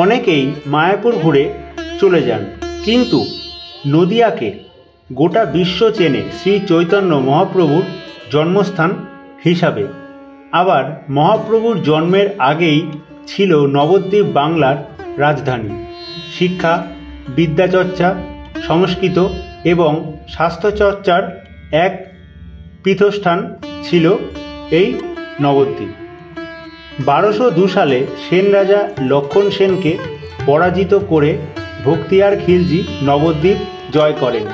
অনেকেই মায়াপুর ঘুরে চলে যান, কিন্তু নদিয়াকে গোটা বিশ্ব চেনে শ্রী চৈতন্য মহাপ্রভুর জন্মস্থান হিসাবে। আবার মহাপ্রভুর জন্মের আগেই ছিল নবদ্বীপ বাংলার রাজধানী। শিক্ষা, বিদ্যাচর্চা, সংস্কৃত এবং স্বাস্থ্যচর্চার এক পীঠস্থান ছিল এই নবদ্বীপ। 1202 সালে সেন রাজা লক্ষণ সেনকে পরাজিত করে ভক্তিয়ার খিলজি নবদ্বীপ জয় করেন।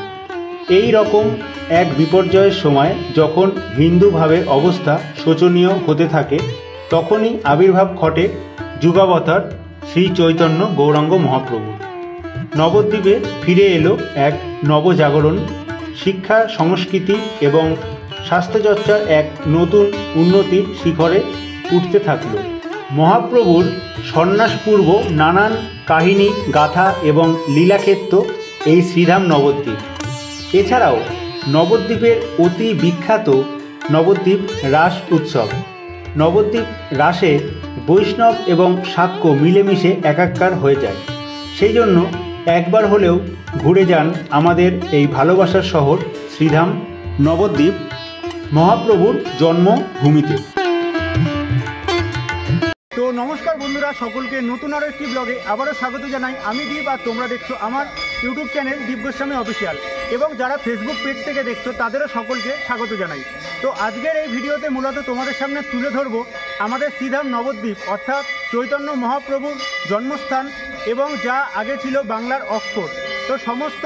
এই রকম এক বিপর্যয়ের সময় যখন হিন্দু ভাবের অবস্থা শোচনীয় হতে থাকে, তখনই আবির্ভাব ঘটে যুগাবতার শ্রী চৈতন্য গৌরাঙ্গ মহাপ্রভুর। নবদ্বীপে ফিরে এলো এক নবজাগরণ। শিক্ষা, সংস্কৃতি এবং স্বাস্থ্যচর্চার এক নতুন উন্নতির শিখরে উঠতে থাকল। মহাপ্রভুর সন্ন্যাসপূর্ব নানান কাহিনী, গাথা এবং লীলাক্ষেত্র এই শ্রীধাম নবদ্বীপ। এছাড়াও নবদ্বীপের অতি বিখ্যাত নবদ্বীপ রাস উৎসব। নবদ্বীপ রাসে বৈষ্ণব এবং শাক্য মিলেমিশে একাকার হয়ে যায়। সেই জন্য একবার হলেও ঘুরে যান আমাদের এই ভালোবাসার শহর শ্রীধাম নবদ্বীপ, মহাপ্রভুর জন্মভূমিতে। তো নমস্কার বন্ধুরা, সকলকে নতুন আরও একটি ব্লগে আবারও স্বাগত জানাই। আমি দীপ, আর তোমরা দেখছো আমার ইউটিউব চ্যানেল দীপ গোস্বামী অফিসিয়াল, এবং যারা ফেসবুক পেজ থেকে দেখছো তাদেরও সকলকে স্বাগত জানাই। তো আজকের এই ভিডিওতে মূলত তোমাদের সামনে তুলে ধরবো আমাদের শ্রীধাম নবদ্বীপ, অর্থাৎ চৈতন্য মহাপ্রভুর জন্মস্থান, এবং যা আগে ছিল বাংলার অক্সফোর্ড। তো সমস্ত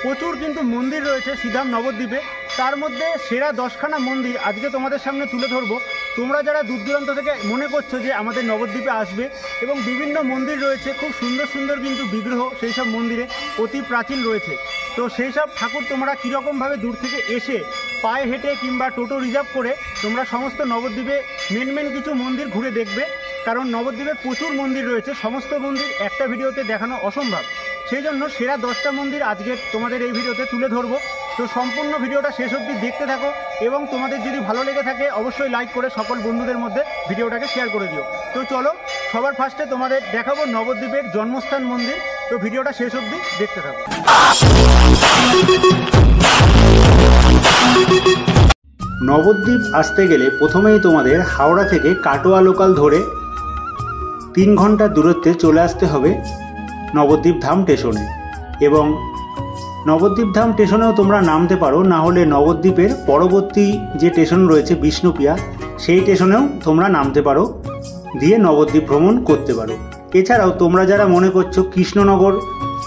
প্রচুর কিন্তু মন্দির রয়েছে শ্রীধাম নবদ্বীপে। তার মধ্যে সেরা 10খানা মন্দির আজকে তোমাদের সামনে তুলে ধরবো। তোমরা যারা দূর দূরান্ত থেকে মনে করছো যে আমাদের নবদ্বীপে আসবে, এবং বিভিন্ন মন্দির রয়েছে, খুব সুন্দর সুন্দর কিন্তু বিগ্রহ সেই সব মন্দিরে অতি প্রাচীন রয়েছে। তো সেই সব ঠাকুর তোমরা কীরকমভাবে দূর থেকে এসে পায়ে হেঁটে কিংবা টোটো রিজার্ভ করে তোমরা সমস্ত নবদ্বীপে মেন কিছু মন্দির ঘুরে দেখবে। কারণ নবদ্বীপে প্রচুর মন্দির রয়েছে, সমস্ত মন্দির একটা ভিডিওতে দেখানো অসম্ভব। সেই জন্য সেরা 10টা মন্দির আজকে তোমাদের এই ভিডিওতে তুলে ধরবো। তো সম্পূর্ণ ভিডিওটা শেষ অবধি দেখতে থাকো, এবং তোমাদের যদি ভালো লেগে থাকে অবশ্যই লাইক করে সকল বন্ধুদের মধ্যে ভিডিওটাকে শেয়ার করে দিও। তো চলো, সবার ফার্স্টে তোমাদের দেখাবো নবদ্বীপের জন্মস্থান মন্দির। তো ভিডিওটা শেষ অবধি দেখতে থাকো। নবদ্বীপ আসতে গেলে প্রথমেই তোমাদের হাওড়া থেকে কাটোয়া লোকাল ধরে 3 ঘন্টা দূরত্বে চলে আসতে হবে নবদ্বীপ ধাম স্টেশনে। এবং নবদ্বীপ ধাম স্টেশনেও তোমরা নামতে পারো, না হলে নবদ্বীপের পরবর্তী যে স্টেশন রয়েছে বিষ্ণুপ্রিয়া, সেই স্টেশনেও তোমরা নামতে পারো, দিয়ে নবদ্বীপ ভ্রমণ করতে পারো। এছাড়াও তোমরা যারা মনে করছো কৃষ্ণনগর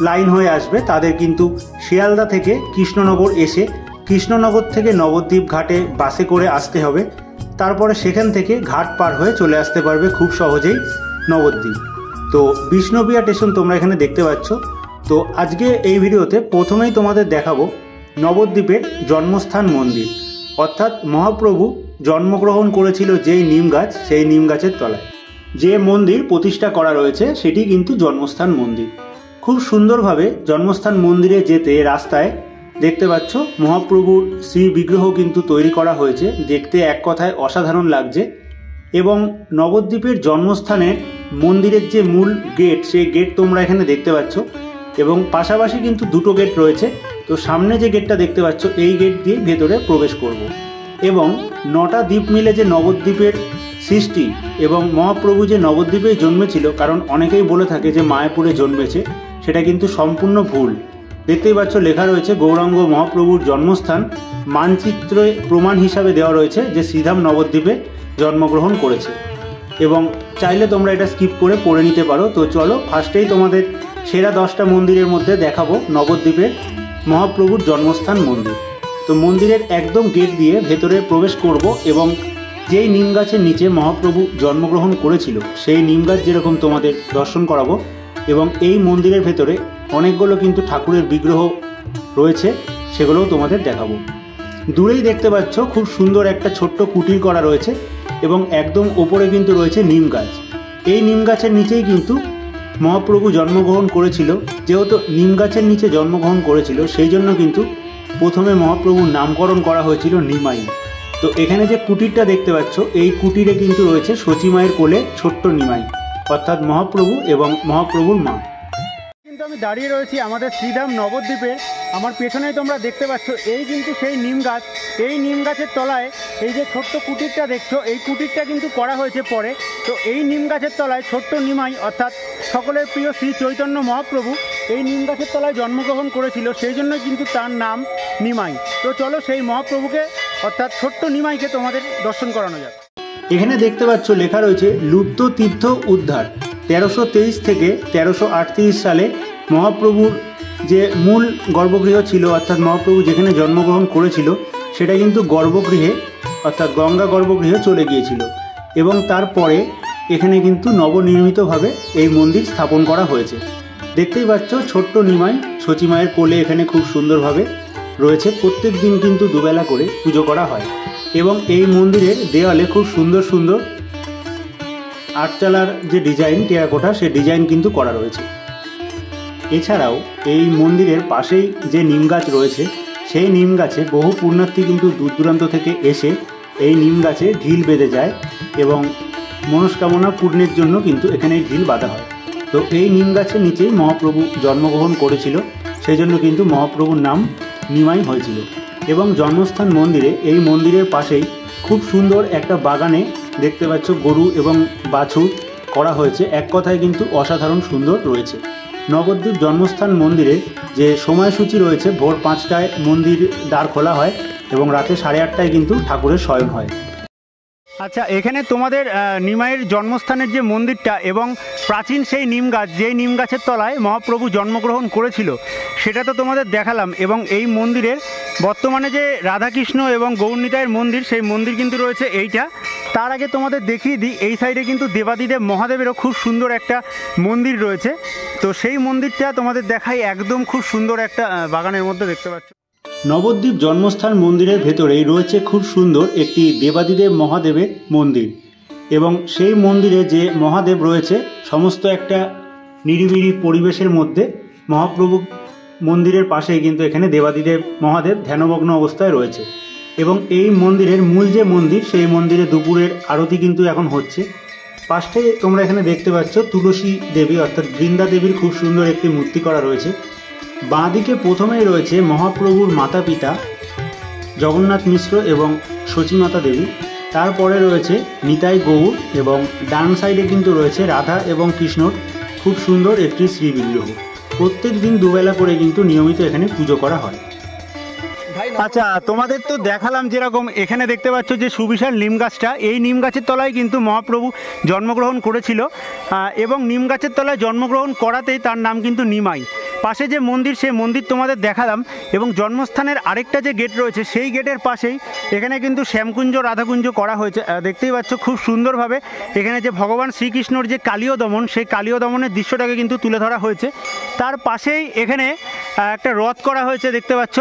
লাইন হয়ে আসবে, তাদের কিন্তু শিয়ালদা থেকে কৃষ্ণনগর এসে কৃষ্ণনগর থেকে নবদ্বীপ ঘাটে বাসে করে আসতে হবে। তারপরে সেখান থেকে ঘাট পার হয়ে চলে আসতে পারবে খুব সহজেই নবদ্বীপ। তো বিষ্ণুপ্রিয়া স্টেশন তোমরা এখানে দেখতে পাচ্ছ। তো আজকে এই ভিডিওতে প্রথমেই তোমাদের দেখাবো নবদ্বীপের জন্মস্থান মন্দির, অর্থাৎ মহাপ্রভু জন্মগ্রহণ করেছিল যেই নিম গাছ, সেই নিম গাছের তলায় যে মন্দির প্রতিষ্ঠা করা রয়েছে সেটি কিন্তু জন্মস্থান মন্দির। খুব সুন্দরভাবে জন্মস্থান মন্দিরে যেতে রাস্তায় দেখতে পাচ্ছ মহাপ্রভুর শ্রী বিগ্রহ কিন্তু তৈরি করা হয়েছে, দেখতে এক কথায় অসাধারণ লাগছে। এবং নবদ্বীপের জন্মস্থানের মন্দিরের যে মূল গেট, সেই গেট তোমরা এখানে দেখতে পাচ্ছ, এবং পাশাপাশি কিন্তু 2টো গেট রয়েছে। তো সামনে যে গেটটা দেখতে পাচ্ছ, এই গেট দিয়ে ভেতরে প্রবেশ করব। এবং 9টা দ্বীপ মিলে যে নবদ্বীপের সৃষ্টি, এবং মহাপ্রভু যে নবদ্বীপে জন্মেছিল, কারণ অনেকেই বলে থাকে যে মায়াপুরে জন্মেছে, সেটা কিন্তু সম্পূর্ণ ভুল। দেখতেই পাচ্ছ লেখা রয়েছে গৌরাঙ্গ মহাপ্রভুর জন্মস্থান মানচিত্রে প্রমাণ হিসাবে দেওয়া রয়েছে যে শ্রীধাম নবদ্বীপে জন্মগ্রহণ করেছে। এবং চাইলে তোমরা এটা স্কিপ করে পড়ে নিতে পারো। তো চলো, ফার্স্টেই তোমাদের সেরা 10টা মন্দিরের মধ্যে দেখাবো নবদ্বীপের মহাপ্রভুর জন্মস্থান মন্দির। তো মন্দিরের একদম গেট দিয়ে ভেতরে প্রবেশ করব, এবং যেই নিম গাছের নিচে মহাপ্রভু জন্মগ্রহণ করেছিল সেই নিম গাছ যেরকম তোমাদের দর্শন করাবো। এবং এই মন্দিরের ভেতরে অনেকগুলো কিন্তু ঠাকুরের বিগ্রহ রয়েছে, সেগুলোও তোমাদের দেখাবো। দূরেই দেখতে পাচ্ছ খুব সুন্দর একটা ছোট্ট কুটির করা রয়েছে, এবং একদম ওপরে কিন্তু রয়েছে নিম গাছ। এই নিম গাছের নিচেই কিন্তু মহাপ্রভু জন্মগ্রহণ করেছিল। যেহেতু নিম গাছের নিচে জন্মগ্রহণ করেছিল, সেই জন্য কিন্তু প্রথমে মহাপ্রভুর নামকরণ করা হয়েছিল নিমাই। তো এখানে যে কুটিরটা দেখতে পাচ্ছ, এই কুটিরে কিন্তু রয়েছে সচিমায়ের কোলে ছোট্ট নিমাই। অর্থাৎ মহাপ্রভু এবং মহাপ্রভুর মা। কিন্তু আমি দাঁড়িয়ে রয়েছি আমাদের শ্রীধাম নবদ্বীপে। আমার পেছনেই তোমরা দেখতে পাচ্ছ, এই কিন্তু সেই নিম গাছ। এই নিম গাছের তলায় এই যে ছোট্ট কুটিরটা দেখছো, এই কুটিরটা কিন্তু করা হয়েছে পরে। তো এই নিম গাছের তলায় ছোট্ট নিমাই অর্থাৎ সকলের প্রিয় শ্রী চৈতন্য মহাপ্রভু এই নিম গাছের তলায় জন্মগ্রহণ করেছিল, সেই জন্য কিন্তু তার নাম নিমাই। তো চলো সেই মহাপ্রভুকে অর্থাৎ ছোট্ট নিমাইকে তোমাদের দর্শন করানো যাক। এখানে দেখতে পাচ্ছ লেখা রয়েছে লুপ্ত তীর্থ উদ্ধার। 1323 থেকে 1338 সালে মহাপ্রভুর যে মূল গর্ভগৃহ ছিল, অর্থাৎ মহাপ্রভু যেখানে জন্মগ্রহণ করেছিল সেটা কিন্তু গর্ভগৃহে অর্থাৎ গঙ্গা গর্ভগৃহে চলে গিয়েছিল, এবং তারপরে এখানে কিন্তু নবনির্মিতভাবে এই মন্দির স্থাপন করা হয়েছে। দেখতেই পাচ্ছ ছোট্ট নিমাই সচিমায়ের কোলে এখানে খুব সুন্দরভাবে রয়েছে। প্রত্যেক দিন কিন্তু দুবেলা করে পুজো করা হয়, এবং এই মন্দিরের দেওয়ালে খুব সুন্দর সুন্দর আটচালার যে ডিজাইন টেরাকোটা সেই ডিজাইন কিন্তু করা রয়েছে। এছাড়াও এই মন্দিরের পাশেই যে নিম গাছ রয়েছে সেই নিম গাছে বহু পুণ্যার্থী কিন্তু দূর দূরান্ত থেকে এসে এই নিম গাছে ঢিল বেঁধে যায়, এবং মনস্কামনা পূর্ণের জন্য কিন্তু এখানে ঢিল বাঁধা হয়। তো এই নিম গাছের নিচেই মহাপ্রভু জন্মগ্রহণ করেছিল, সেই জন্য কিন্তু মহাপ্রভুর নাম নিমাই হয়েছিল। এবং জন্মস্থান মন্দিরে এই মন্দিরের পাশেই খুব সুন্দর একটা বাগানে দেখতে পাচ্ছ গরু এবং বাছুর করা হয়েছে। এক কথায় কিন্তু অসাধারণ সুন্দর রয়েছে। নবদ্বীপ জন্মস্থান মন্দিরে যে সময়সূচি রয়েছে, ভোর 5টায় মন্দির দ্বার খোলা হয় এবং রাতে 8:30টায় কিন্তু ঠাকুরের শয়ন হয়। আচ্ছা, এখানে তোমাদের নিমাইয়ের জন্মস্থানের যে মন্দিরটা এবং প্রাচীন সেই নিম গাছ, যেই নিম গাছের তলায় মহাপ্রভু জন্মগ্রহণ করেছিল সেটা তো তোমাদের দেখালাম, এবং এই মন্দিরের বর্তমানে যে রাধাকৃষ্ণ এবং গৌরনিতাইয়ের মন্দির সেই মন্দির কিন্তু রয়েছে এইটা। তার আগে তোমাদের দেখিয়ে দিই, এই সাইডে কিন্তু দেবাদিদেব মহাদেবেরও খুব সুন্দর একটা মন্দির রয়েছে। তো সেই মন্দিরটা তোমাদের দেখাই, একদম খুব সুন্দর একটা বাগানের মধ্যে দেখতে পাচ্ছ। নবদ্বীপ জন্মস্থান মন্দিরের ভেতরেই রয়েছে খুব সুন্দর একটি দেবাদিদেব মহাদেবের মন্দির, এবং সেই মন্দিরে যে মহাদেব রয়েছে সমস্ত একটা নিরিবিলি পরিবেশের মধ্যে মহাপ্রভু মন্দিরের পাশেই কিন্তু এখানে দেবাদিদেব মহাদেব ধ্যানমগ্ন অবস্থায় রয়েছে। এবং এই মন্দিরের মূল যে মন্দির সেই মন্দিরে দুপুরের আরতি কিন্তু এখন হচ্ছে। পাশে তোমরা এখানে দেখতে পাচ্ছ তুলসী দেবী অর্থাৎ বৃন্দা দেবীর খুব সুন্দর একটি মূর্তি করা রয়েছে। বাঁ দিকে প্রথমেই রয়েছে মহাপ্রভুর মাতা পিতা জগন্নাথ মিশ্র এবং সচিমাতা দেবী, তারপরে রয়েছে নিতাই গৌর, এবং ডান সাইডে কিন্তু রয়েছে রাধা এবং কৃষ্ণর খুব সুন্দর একটি শ্রীবিগ্রহ। প্রত্যেক দিন দুবেলা করে কিন্তু নিয়মিত এখানে পুজো করা হয়। আচ্ছা, তোমাদের তো দেখালাম যেরকম এখানে দেখতে পাচ্ছ যে সুবিশাল নিম গাছটা, এই নিম গাছের তলায় কিন্তু মহাপ্রভু জন্মগ্রহণ করেছিল, এবং নিম গাছের তলায় জন্মগ্রহণ করাতেই তার নাম কিন্তু নিমাই। পাশে যে মন্দির সেই মন্দির তোমাদের দেখালাম, এবং জন্মস্থানের আরেকটা যে গেট রয়েছে সেই গেটের পাশেই এখানে কিন্তু শ্যামকুঞ্জ রাধাকুঞ্জ করা হয়েছে। দেখতেই পাচ্ছ খুব সুন্দরভাবে এখানে যে ভগবান শ্রীকৃষ্ণর যে কালীয় দমন সেই কালীয় দমনের দৃশ্যটাকে কিন্তু তুলে ধরা হয়েছে। তার পাশেই এখানে একটা রথ করা হয়েছে, দেখতে পাচ্ছ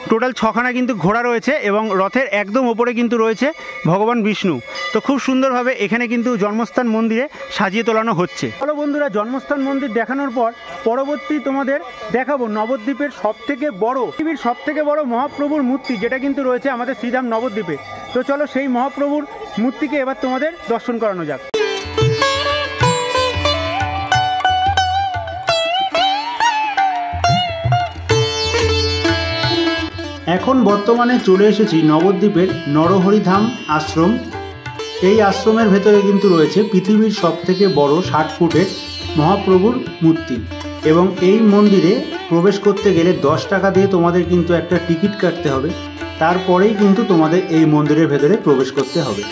টোটাল 6খানা কিন্তু ঘোড়া রয়েছে, এবং রথের একদম ওপরে কিন্তু রয়েছে ভগবান বিষ্ণু। তো খুব সুন্দরভাবে এখানে কিন্তু জন্মস্থান মন্দিরে সাজিয়ে তোলানো হচ্ছে। চলো বন্ধুরা, জন্মস্থান মন্দির দেখানোর পর পরবর্তী তোমাদের দেখাবো নবদ্বীপের সবথেকে বড়, পৃথিবীর সবথেকে বড় মহাপ্রভুর মূর্তি, যেটা কিন্তু রয়েছে আমাদের শ্রীধাম নবদ্বীপে। তো চলো সেই মহাপ্রভুর মূর্তিকে এবার তোমাদের দর্শন করানো যাক। এখন বর্তমানে চলে এসেছি নবদ্বীপের নরহরিধাম আশ্রম। এই আশ্রমের ভেতরে কিন্তু রয়েছে পৃথিবীর সবথেকে বড় 60 ফুটের মহাপ্রভুর মূর্তি, এবং এই মন্দিরে প্রবেশ করতে গেলে 10 টাকা দিয়ে তোমাদের কিন্তু একটা টিকিট কাটতে হবে, তারপরেই কিন্তু তোমাদের এই মন্দিরের ভেতরে প্রবেশ করতে হবে।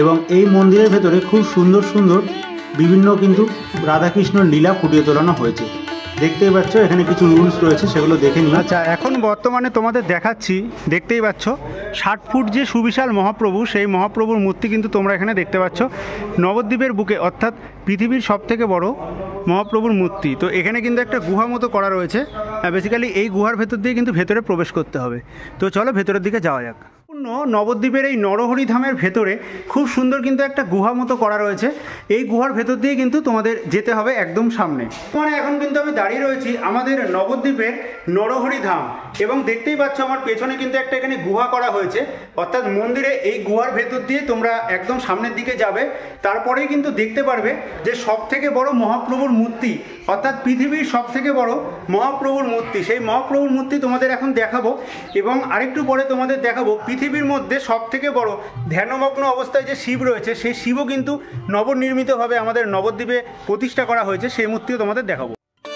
এবং এই মন্দিরের ভেতরে খুব সুন্দর সুন্দর বিভিন্ন কিন্তু রাধাকৃষ্ণর লীলা ফুটিয়ে তোলানো হয়েছে। দেখতেই পাচ্ছ এখানে কিছু রুলস রয়েছে, সেগুলো দেখে নিই। আচ্ছা, এখন বর্তমানে তোমাদের দেখাচ্ছি, দেখতেই পাচ্ছ 60 ফুট যে সুবিশাল মহাপ্রভু, সেই মহাপ্রভুর মূর্তি কিন্তু তোমরা এখানে দেখতে পাচ্ছ নবদ্বীপের বুকে, অর্থাৎ পৃথিবীর সবথেকে বড় মহাপ্রভুর মূর্তি। তো এখানে কিন্তু একটা গুহা মতো করা রয়েছে, বেসিক্যালি এই গুহার ভেতর দিয়ে কিন্তু ভেতরে প্রবেশ করতে হবে। তো চলো ভেতরের দিকে যাওয়া যাক। নবদ্বীপের এই নরহরি ধামের ভেতরে খুব সুন্দর কিন্তু একটা গুহা মতো করা রয়েছে। এই গুহার ভেতর দিয়ে কিন্তু তোমাদের যেতে হবে একদম সামনে। মানে এখন কিন্তু আমি দাঁড়িয়ে রয়েছি আমাদের নবদ্বীপের নরহরি ধাম, এবং দেখতেই পাচ্ছ আমার পেছনে কিন্তু একটা এখানে গুহা করা হয়েছে, অর্থাৎ মন্দিরে এই গুহার ভেতর দিয়ে তোমরা একদম সামনের দিকে যাবে, তারপরেই কিন্তু দেখতে পারবে যে সব থেকে বড় মহাপ্রভুর মূর্তি, অর্থাৎ পৃথিবীর সব থেকে বড় মহাপ্রভুর মূর্তি। সেই মহাপ্রভুর মূর্তি তোমাদের এখন দেখাবো, এবং আরেকটু পরে তোমাদের দেখাবো পৃথিবীর মধ্যে সব থেকে বড় ধ্যানমগ্ন অবস্থায় যে শিব রয়েছে, সেই শিবও কিন্তু নবনির্মিতভাবে আমাদের নবদ্বীপে প্রতিষ্ঠা করা হয়েছে, সেই মূর্তিও তোমাদের দেখাবো।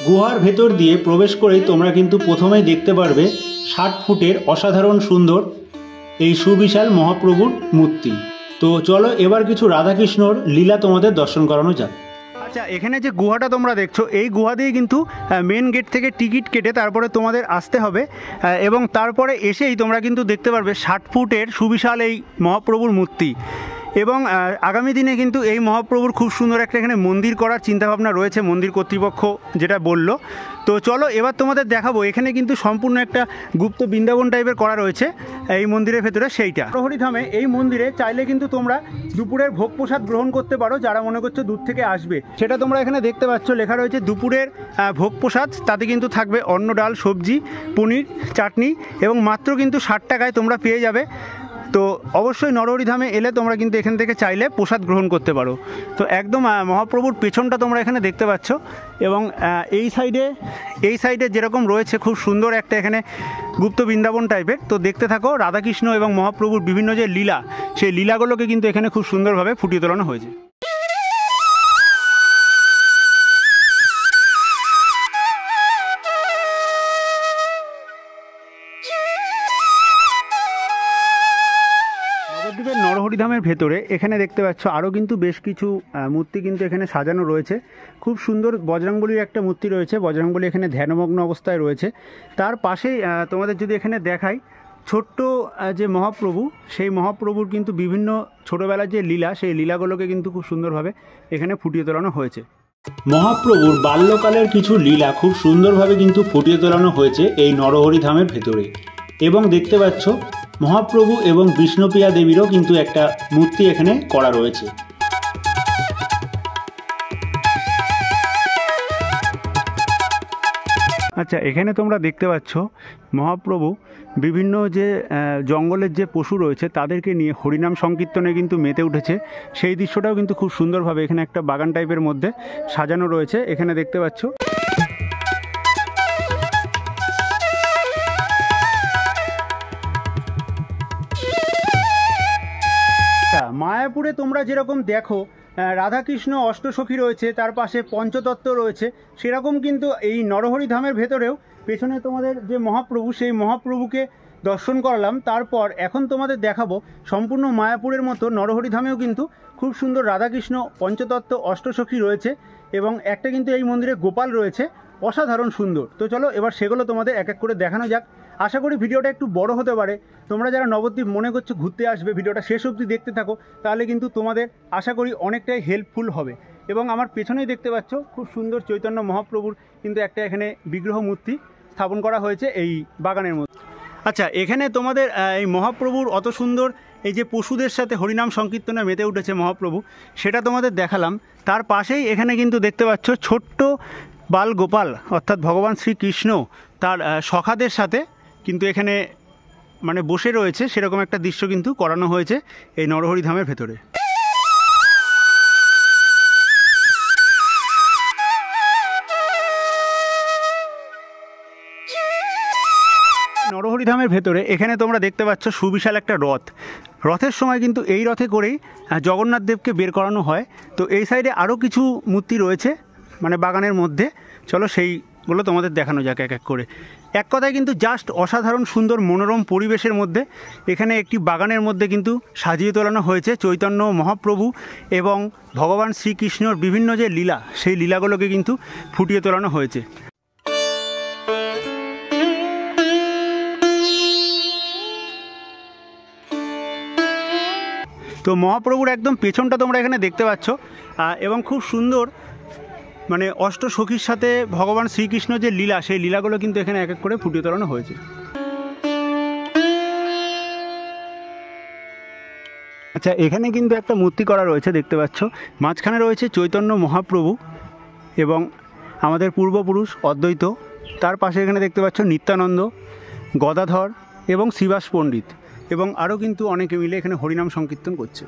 গুহার ভেতর দিয়ে প্রবেশ করেই তোমরা কিন্তু প্রথমেই দেখতে পারবে 60 ফুটের অসাধারণ সুন্দর এই সুবিশাল মহাপ্রভুর মূর্তি। তো চলো এবার কিছু রাধাকৃষ্ণর লীলা তোমাদের দর্শন করানো যাক। আচ্ছা, এখানে যে গুহাটা তোমরা দেখছো, এই গুহা দিয়ে কিন্তু মেন গেট থেকে টিকিট কেটে তারপরে তোমাদের আসতে হবে, এবং তারপরে এসেই তোমরা কিন্তু দেখতে পারবে 60 ফুটের সুবিশাল এই মহাপ্রভুর মূর্তি। এবং আগামী দিনে কিন্তু এই মহাপ্রভুর খুব সুন্দর একটা এখানে মন্দির করার চিন্তাভাবনা রয়েছে, মন্দির কর্তৃপক্ষ যেটা বলল। তো চলো এবার তোমাদের দেখাবো, এখানে কিন্তু সম্পূর্ণ একটা গুপ্ত বৃন্দাবন টাইপের করা রয়েছে এই মন্দিরের ভেতরে, সেইটা নরহরি ধামে। এই মন্দিরে চাইলে কিন্তু তোমরা দুপুরের ভোগ প্রসাদ গ্রহণ করতে পারো, যারা মনে করছো দূর থেকে আসবে। সেটা তোমরা এখানে দেখতে পাচ্ছ, লেখা রয়েছে দুপুরের ভোগ প্রসাদ। তাতে কিন্তু থাকবে অন্ন, ডাল, সবজি, পনির, চাটনি, এবং মাত্র কিন্তু 60 টাকায় তোমরা পেয়ে যাবে। তো অবশ্যই নরহরি ধামে এলে তোমরা কিন্তু এখান থেকে চাইলে প্রসাদ গ্রহণ করতে পারো। তো একদম মহাপ্রভুর পেছনটা তোমরা এখানে দেখতে পাচ্ছ, এবং এই সাইডে যেরকম রয়েছে খুব সুন্দর একটা এখানে গুপ্ত বৃন্দাবন টাইপের। তো দেখতে থাকো, রাধাকৃষ্ণ এবং মহাপ্রভুর বিভিন্ন যে লীলা, সেই লীলাগুলোকে কিন্তু এখানে খুব সুন্দরভাবে ফুটিয়ে তোলানো হয়েছে। নরহরি ধামের ভেতরে এখানে দেখতে পাচ্ছ আরও কিন্তু বেশ কিছু মূর্তি কিন্তু এখানে সাজানো রয়েছে। খুব সুন্দর বজরংবলীর একটা মূর্তি রয়েছে, বজরংবলী এখানে ধ্যানমগ্ন অবস্থায় রয়েছে। তার পাশেই তোমাদের যদি এখানে দেখাই, ছোট্ট যে মহাপ্রভু, সেই মহাপ্রভুর কিন্তু বিভিন্ন ছোটোবেলার যে লীলা, সেই লীলাগুলোকে কিন্তু খুব সুন্দরভাবে এখানে ফুটিয়ে তোলানো হয়েছে। মহাপ্রভুর বাল্যকালের কিছু লীলা খুব সুন্দরভাবে কিন্তু ফুটিয়ে তোলানো হয়েছে এই নরহরি ধামের ভেতরে। এবং দেখতে পাচ্ছ মহাপ্রভু এবং বিষ্ণুপ্রিয়া দেবীরও কিন্তু একটা মূর্তি এখানে করা রয়েছে। আচ্ছা, এখানে তোমরা দেখতে পাচ্ছ মহাপ্রভু বিভিন্ন যে জঙ্গলের যে পশু রয়েছে তাদেরকে নিয়ে হরিনাম সংকীর্তনে কিন্তু মেতে উঠেছে। সেই দৃশ্যটাও কিন্তু খুব সুন্দরভাবে এখানে একটা বাগান টাইপের মধ্যে সাজানো রয়েছে, এখানে দেখতে পাচ্ছ। মায়াপুরে তোমরা যেরকম দেখো রাধাকৃষ্ণ অষ্টসখী রয়েছে, তার পাশে পঞ্চতত্ত্ব রয়েছে, সেরকম কিন্তু এই নরহরি ধামের ভেতরেও পেছনে তোমাদের যে মহাপ্রভু, সেই মহাপ্রভুকে দর্শন করালাম। তারপর এখন তোমাদের দেখাবো সম্পূর্ণ মায়াপুরের মতো নরহরি ধামেও কিন্তু খুব সুন্দর রাধাকৃষ্ণ, পঞ্চতত্ত্ব, অষ্টসখী রয়েছে, এবং একটা কিন্তু এই মন্দিরে গোপাল রয়েছে, অসাধারণ সুন্দর। তো চলো এবার সেগুলো তোমাদের এক এক করে দেখানো যাক। আশা করি ভিডিওটা একটু বড় হতে পারে। তোমরা যারা নবদ্বীপ মনে করছো ঘুরতে আসবে, ভিডিওটা শেষ অবধি দেখতে থাকো, তাহলে কিন্তু তোমাদের আশা করি অনেকটাই হেল্পফুল হবে। এবং আমার পেছনেই দেখতে পাচ্ছ খুব সুন্দর চৈতন্য মহাপ্রভুর কিন্তু একটা এখানে বিগ্রহ মূর্তি স্থাপন করা হয়েছে এই বাগানের মধ্যে। আচ্ছা, এখানে তোমাদের এই মহাপ্রভুর অত সুন্দর এই যে পশুদের সাথে হরিনাম সংকীর্তনে মেতে উঠেছে মহাপ্রভু, সেটা তোমাদের দেখালাম। তার পাশেই এখানে কিন্তু দেখতে পাচ্ছ ছোট্ট বাল গোপাল, অর্থাৎ ভগবান শ্রীকৃষ্ণ তার সখাদের সাথে কিন্তু এখানে মানে বসে রয়েছে, সেরকম একটা দৃশ্য কিন্তু করানো হয়েছে এই নরহরি ধামের ভেতরে। নরহরি ধামের ভেতরে এখানে তোমরা দেখতে পাচ্ছ সুবিশাল একটা রথের সময় কিন্তু এই রথে করেই জগন্নাথ দেবকে বের করানো হয়। তো এই সাইডে আরও কিছু মূর্তি রয়েছে মানে বাগানের মধ্যে, চলো সেইগুলো তোমাদের দেখানো যাক এক এক করে। এক কথায় কিন্তু জাস্ট অসাধারণ সুন্দর মনোরম পরিবেশের মধ্যে এখানে একটি বাগানের মধ্যে কিন্তু সাজিয়ে তোলানো হয়েছে চৈতন্য মহাপ্রভু এবং ভগবান শ্রীকৃষ্ণর বিভিন্ন যে লীলা, সেই লীলাগুলোকে কিন্তু ফুটিয়ে তোলানো হয়েছে। তো মহাপ্রভুর একদম পেছনটা তোমরা এখানে দেখতে পাচ্ছ, এবং খুব সুন্দর মানে অষ্টসখীর সাথে ভগবান শ্রীকৃষ্ণ যে লীলা, সেই লীলাগুলো কিন্তু এখানে এক এক করে ফুটিয়ে তোলানো হয়েছে। আচ্ছা, এখানে কিন্তু একটা মূর্তি করা রয়েছে, দেখতে পাচ্ছ। মাঝখানে রয়েছে চৈতন্য মহাপ্রভু এবং আমাদের পূর্বপুরুষ অদ্বৈত। তার পাশে এখানে দেখতে পাচ্ছ নিত্যানন্দ, গদাধর এবং শ্রীবাস পণ্ডিত, এবং আরও কিন্তু অনেকে মিলে এখানে হরিনাম সংকীর্তন করছে।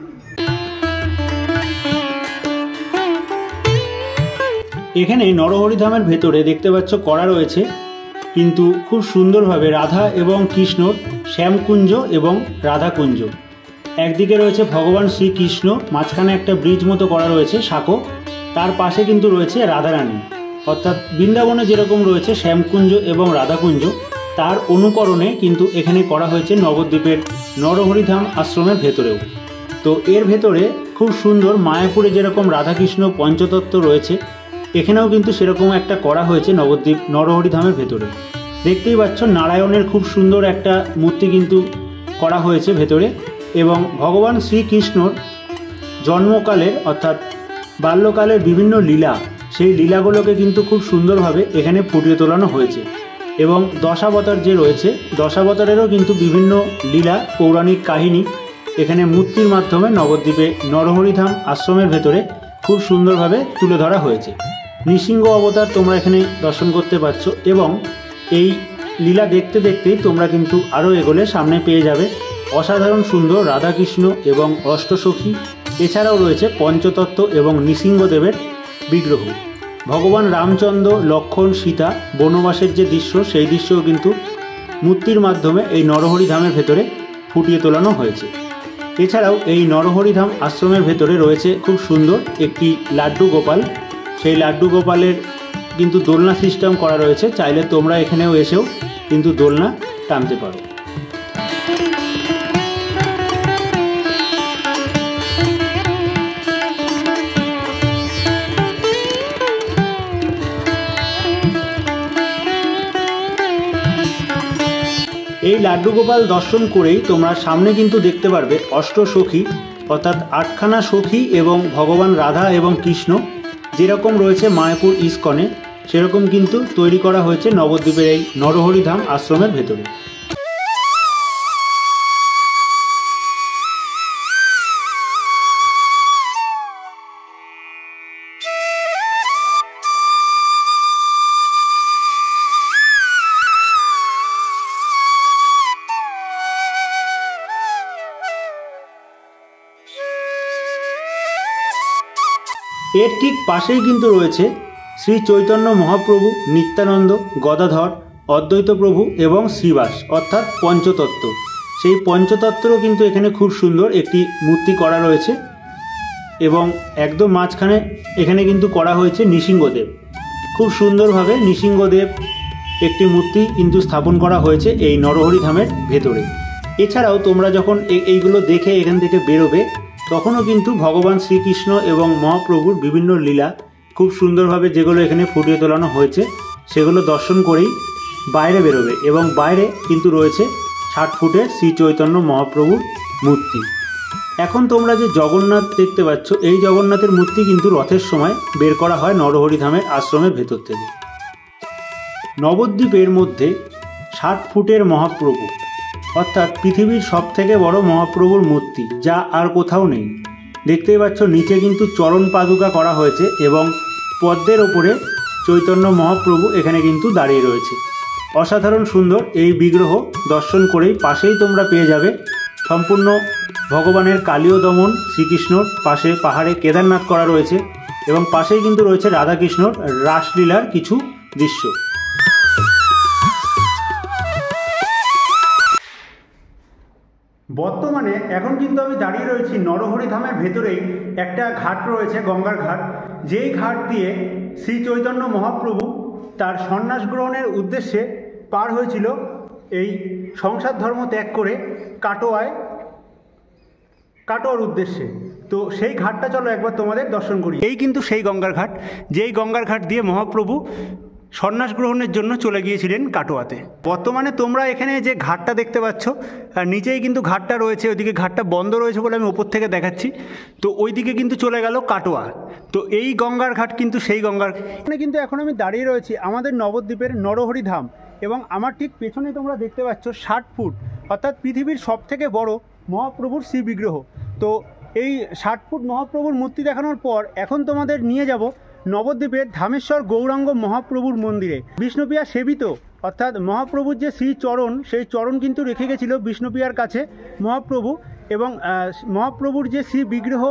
এখানে নরহরিধামের ভেতরে দেখতে পাচ্ছ করা রয়েছে কিন্তু খুব সুন্দরভাবে রাধা এবং কৃষ্ণর শ্যামকুঞ্জ এবং রাধাকুঞ্জ। একদিকে রয়েছে ভগবান শ্রীকৃষ্ণ, মাঝখানে একটা ব্রিজ মতো করা রয়েছে সাঁকো, তার পাশে কিন্তু রয়েছে রাধারানী। অর্থাৎ বৃন্দাবনে যেরকম রয়েছে শ্যামকুঞ্জ এবং রাধাকুঞ্জ, তার অনুকরণে কিন্তু এখানে করা হয়েছে নবদ্বীপের নরহরিধাম আশ্রমের ভেতরেও। তো এর ভেতরে খুব সুন্দর, মায়াপুরে যেরকম রাধাকৃষ্ণ পঞ্চতত্ত্ব রয়েছে, এখানেও কিন্তু সেরকম একটা করা হয়েছে নবদ্বীপ নরহরিধামের ভেতরে। দেখতেই পাচ্ছ নারায়ণের খুব সুন্দর একটা মূর্তি কিন্তু করা হয়েছে ভেতরে, এবং ভগবান শ্রীকৃষ্ণর জন্মকালের অর্থাৎ বাল্যকালের বিভিন্ন লীলা, সেই লীলাগুলোকে কিন্তু খুব সুন্দরভাবে এখানে ফুটিয়ে তোলানো হয়েছে। এবং দশাবতার যে রয়েছে, দশাবতারেরও কিন্তু বিভিন্ন লীলা, পৌরাণিক কাহিনী এখানে মূর্তির মাধ্যমে নবদ্বীপে নরহরিধাম আশ্রমের ভেতরে খুব সুন্দরভাবে তুলে ধরা হয়েছে। নৃসিংহ অবতার তোমরা এখানে দর্শন করতে পারছ, এবং এই লীলা দেখতে দেখতেই তোমরা কিন্তু আরও এগোলে সামনে পেয়ে যাবে অসাধারণ সুন্দর রাধাকৃষ্ণ এবং অষ্টসখী। এছাড়াও রয়েছে পঞ্চতত্ত্ব এবং নৃসিংহদেবের বিগ্রহ। ভগবান রামচন্দ্র, লক্ষ্মণ, সীতা বনবাসের যে দৃশ্য, সেই দৃশ্যও কিন্তু মূর্তির মাধ্যমে এই নরহরিধামের ভেতরে ফুটিয়ে তোলানো হয়েছে। এছাড়াও এই নরহরিধাম আশ্রমের ভেতরে রয়েছে খুব সুন্দর একটি লাড্ডু গোপাল। সেই লাড্ডু গোপালের কিন্তু দোলনা সিস্টেম করা রয়েছে, চাইলে তোমরা এখানেও এসেও কিন্তু দোলনা টানতে পারো। এই লাড্ডু গোপাল দর্শন করেই তোমরা সামনে কিন্তু দেখতে পারবে অষ্টসখী, অর্থাৎ আটখানা সখী এবং ভগবান রাধা এবং কৃষ্ণ যেরকম রয়েছে মায়াপুর ইস্কনে, সেরকম কিন্তু তৈরি করা হয়েছে নবদ্বীপের এই নরহরিধাম আশ্রমের ভেতরে। এর ঠিক পাশেই কিন্তু রয়েছে শ্রী চৈতন্য মহাপ্রভু, নিত্যানন্দ, গদাধর, অদ্বৈত প্রভু এবং শ্রীবাস, অর্থাৎ পঞ্চতত্ত্ব। সেই পঞ্চতত্ত্বরও কিন্তু এখানে খুব সুন্দর একটি মূর্তি করা রয়েছে, এবং একদম মাঝখানে এখানে কিন্তু করা হয়েছে নৃসিংহদেব। খুব সুন্দরভাবে নৃসিংহদেব একটি মূর্তি কিন্তু স্থাপন করা হয়েছে এই নরহরিধামের ভেতরে। এছাড়াও তোমরা যখন এইগুলো দেখে এখান থেকে বেরোবে, তখনও কিন্তু ভগবান শ্রীকৃষ্ণ এবং মহাপ্রভুর বিভিন্ন লীলা খুব সুন্দরভাবে যেগুলো এখানে ফুটিয়ে তোলানো হয়েছে, সেগুলো দর্শন করেই বাইরে বেরোবে। এবং বাইরে কিন্তু রয়েছে 60 ফুটের শ্রী চৈতন্য মহাপ্রভুর মূর্তি। এখন তোমরা যে জগন্নাথ দেখতে পাচ্ছ, এই জগন্নাথের মূর্তি কিন্তু রথের সময় বের করা হয় নরহরিধামের আশ্রমের ভেতর থেকে। নবদ্বীপের মধ্যে 60 ফুটের মহাপ্রভু, অর্থাৎ পৃথিবীর সবথেকে বড় মহাপ্রভুর মূর্তি, যা আর কোথাও নেই। দেখতেই পাচ্ছ নিচে কিন্তু চরণ পাদুকা করা হয়েছে, এবং পদ্মের ওপরে চৈতন্য মহাপ্রভু এখানে কিন্তু দাঁড়িয়ে রয়েছে। অসাধারণ সুন্দর এই বিগ্রহ দর্শন করেই পাশেই তোমরা পেয়ে যাবে সম্পূর্ণ ভগবানের কালীয় দমন, শ্রীকৃষ্ণর পাশে পাহাড়ে কেদারনাথ করা রয়েছে, এবং পাশেই কিন্তু রয়েছে রাধাকৃষ্ণর রাসলীলার কিছু দৃশ্য। বর্তমানে এখন কিন্তু আমি দাঁড়িয়ে রয়েছি নরহরিধামের ভেতরেই একটা ঘাট রয়েছে, গঙ্গার ঘাট, যেই ঘাট দিয়ে শ্রী চৈতন্য মহাপ্রভু তার সন্ন্যাস গ্রহণের উদ্দেশ্যে পার হয়েছিল এই সংসার ধর্ম ত্যাগ করে কাটোয়ার উদ্দেশ্যে। তো সেই ঘাটটা চলো একবার তোমাদের দর্শন করি। এই কিন্তু সেই গঙ্গার ঘাট, যেই গঙ্গার ঘাট দিয়ে মহাপ্রভু সন্ন্যাস গ্রহণের জন্য চলে গিয়েছিলেন কাটোয়াতে। বর্তমানে তোমরা এখানে যে ঘাটটা দেখতে পাচ্ছ, আর নিচেই কিন্তু ঘাটটা রয়েছে, ওইদিকে ঘাটটা বন্ধ রয়েছে বলে আমি ওপর থেকে দেখাচ্ছি। তো ওইদিকে কিন্তু চলে গেল কাটোয়া। তো এই গঙ্গার ঘাট কিন্তু সেই গঙ্গার। এখানে কিন্তু এখন আমি দাঁড়িয়ে রয়েছি আমাদের নবদ্বীপের নরহরিধাম, এবং আমার ঠিক পেছনে তোমরা দেখতে পাচ্ছ 60 ফুট, অর্থাৎ পৃথিবীর সবথেকে বড় মহাপ্রভুর শ্রী বিগ্রহ। তো এই 60 ফুট মহাপ্রভুর মূর্তি দেখানোর পর এখন তোমাদের নিয়ে যাব নবদ্বীপের ধামেশ্বর গৌরাঙ্গ মহাপ্রভুর মন্দিরে। বিষ্ণুপ্রিয়া সেবিত অর্থাৎ মহাপ্রভুর যে শ্রীচরণ, সেই চরণ কিন্তু রেখে গেছিল বিষ্ণুপ্রিয়ার কাছে মহাপ্রভু, এবং মহাপ্রভুর যে শ্রী বিগ্রহ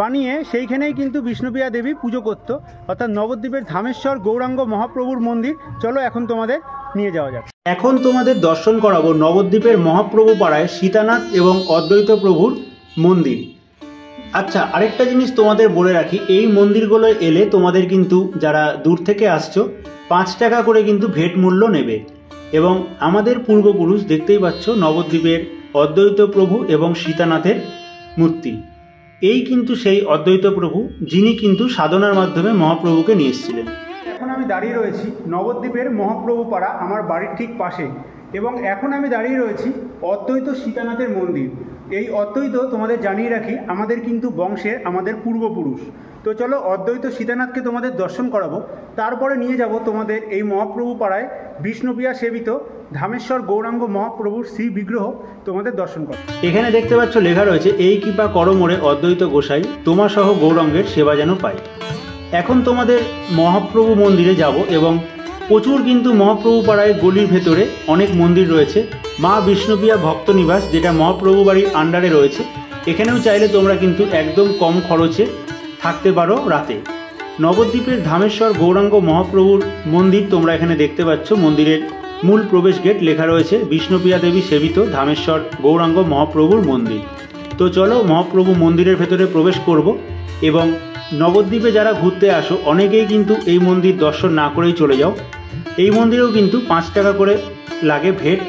বানিয়ে সেইখানেই কিন্তু বিষ্ণুপ্রিয়া দেবী পুজো করত, অর্থাৎ নবদ্বীপের ধামেশ্বর গৌরাঙ্গ মহাপ্রভুর মন্দির। চলো এখন তোমাদের নিয়ে যাওয়া যাক। এখন তোমাদের দর্শন করাবো নবদ্বীপের মহাপ্রভু পাড়ায় সীতানাথ এবং অদ্বৈত প্রভুর মন্দির। আচ্ছা, আরেকটা জিনিস তোমাদের বলে রাখি, এই মন্দিরগুলো এলে তোমাদের কিন্তু যারা দূর থেকে আসছো 5 টাকা করে কিন্তু ভেট মূল্য নেবে। এবং আমাদের পূর্বপুরুষ দেখতেই পাচ্ছ নবদ্বীপের অদ্বৈত প্রভু এবং সীতানাথের মূর্তি। এই কিন্তু সেই অদ্বৈত প্রভু যিনি কিন্তু সাধনার মাধ্যমে মহাপ্রভুকে নিয়ে এসেছিলেন। এখন আমি দাঁড়িয়ে রয়েছি নবদ্বীপের মহাপ্রভু পাড়া, আমার বাড়ির ঠিক পাশে, এবং এখন আমি দাঁড়িয়ে রয়েছি অদ্বৈত সীতানাথের মন্দির। এই অদ্বৈত তোমাদের জানিয়ে রাখি আমাদের কিন্তু বংশের আমাদের পূর্বপুরুষ। তো চলো অদ্বৈত সীতানাথকে তোমাদের দর্শন করাবো, তারপরে নিয়ে যাব তোমাদের এই মহাপ্রভু পাড়ায় বিষ্ণুপ্রিয়া সেবিত ধামেশ্বর গৌরাঙ্গ মহাপ্রভুর শ্রী বিগ্রহ তোমাদের দর্শন করো। এখানে দেখতে পাচ্ছ লেখা রয়েছে, এই কৃপা করমোরে অদ্বৈত গোসাই তোমা সহ গৌরাঙ্গের সেবা যেন পাই। এখন তোমাদের মহাপ্রভু মন্দিরে যাব, এবং প্রচুর কিন্তু মহাপ্রভু পাড়ায় গলির ভেতরে অনেক মন্দির রয়েছে। মা বিষ্ণুপ্রিয়া ভক্ত নিবাস, যেটা মহাপ্রভু বাড়ির আন্ডারে রয়েছে, এখানেও চাইলে তোমরা কিন্তু একদম কম খরচে থাকতে পারো রাতে। নবদ্বীপের ধামেশ্বর গৌরাঙ্গ মহাপ্রভুর মন্দির তোমরা এখানে দেখতে পাচ্ছ। মন্দিরের মূল প্রবেশ গেট লেখা রয়েছে বিষ্ণুপ্রিয়া দেবী সেবিত ধামেশ্বর গৌরাঙ্গ মহাপ্রভুর মন্দির। তো চলো মহাপ্রভু মন্দিরের ভেতরে প্রবেশ করব। এবং নবদ্বীপে যারা ঘুরতে আসো অনেকেই কিন্তু এই মন্দির দর্শন না করেই চলে যাও। এই মন্দিরেও কিন্তু 5 টাকা করে লাগে ভেট।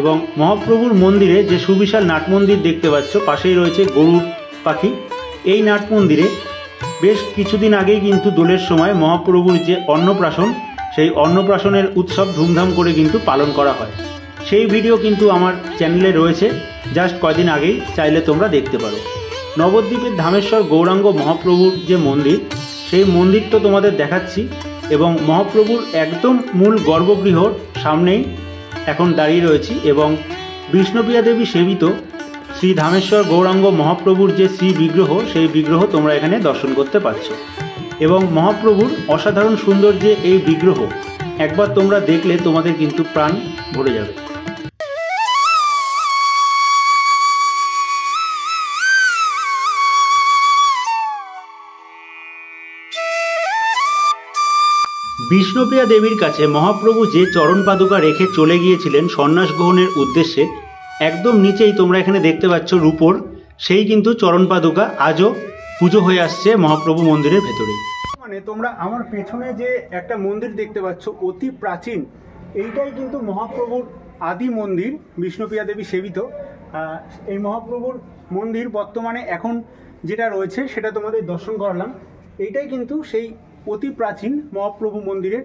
এবং মহাপ্রভুর মন্দিরে যে সুবিশাল নাট মন্দির দেখতে পাচ্ছ, পাশেই রয়েছে গরুর পাখি। এই নাট মন্দিরে বেশ কিছুদিন আগেই কিন্তু দোলের সময় মহাপ্রভুর যে অন্নপ্রাশন, সেই অন্নপ্রাশনের উৎসব ধুমধাম করে কিন্তু পালন করা হয়। সেই ভিডিও কিন্তু আমার চ্যানেলে রয়েছে, জাস্ট কয়দিন আগেই, চাইলে তোমরা দেখতে পারো। নবদ্বীপের ধামেশ্বর গৌরাঙ্গ মহাপ্রভুর যে মন্দির, সেই মন্দির তো তোমাদের দেখাচ্ছি, এবং মহাপ্রভুর একদম মূল গর্ভগৃহর সামনেই এখন দাঁড়িয়ে রয়েছি। এবং বিষ্ণুপ্রিয়া দেবী সেবিত শ্রী ধামেশ্বর গৌরাঙ্গ মহাপ্রভুর যে শ্রী বিগ্রহ, সেই বিগ্রহ তোমরা এখানে দর্শন করতে পারছো। এবং মহাপ্রভুর অসাধারণ সুন্দর যে এই বিগ্রহ, একবার তোমরা দেখলে তোমাদের কিন্তু প্রাণ ভরে যাবে। বিষ্ণুপ্রিয়া দেবীর কাছে মহাপ্রভু যে চরণ পাদুকা রেখে চলে গিয়েছিলেন সন্ন্যাস গ্রহণের উদ্দেশ্যে, একদম নিচেই তোমরা এখানে দেখতে পাচ্ছ রূপোর সেই কিন্তু চরণ পাদুকা আজও পুজো হয়ে আসছে মহাপ্রভু মন্দিরের ভেতরে। মানে তোমরা আমার পেছনে যে একটা মন্দির দেখতে পাচ্ছ অতি প্রাচীন, এইটাই কিন্তু মহাপ্রভুর আদি মন্দির, বিষ্ণুপ্রিয়া দেবী সেবিত। এই মহাপ্রভুর মন্দির বর্তমানে এখন যেটা রয়েছে সেটা তোমাদের দর্শন করালাম। এইটাই কিন্তু সেই অতি প্রাচীন মহাপ্রভু মন্দিরের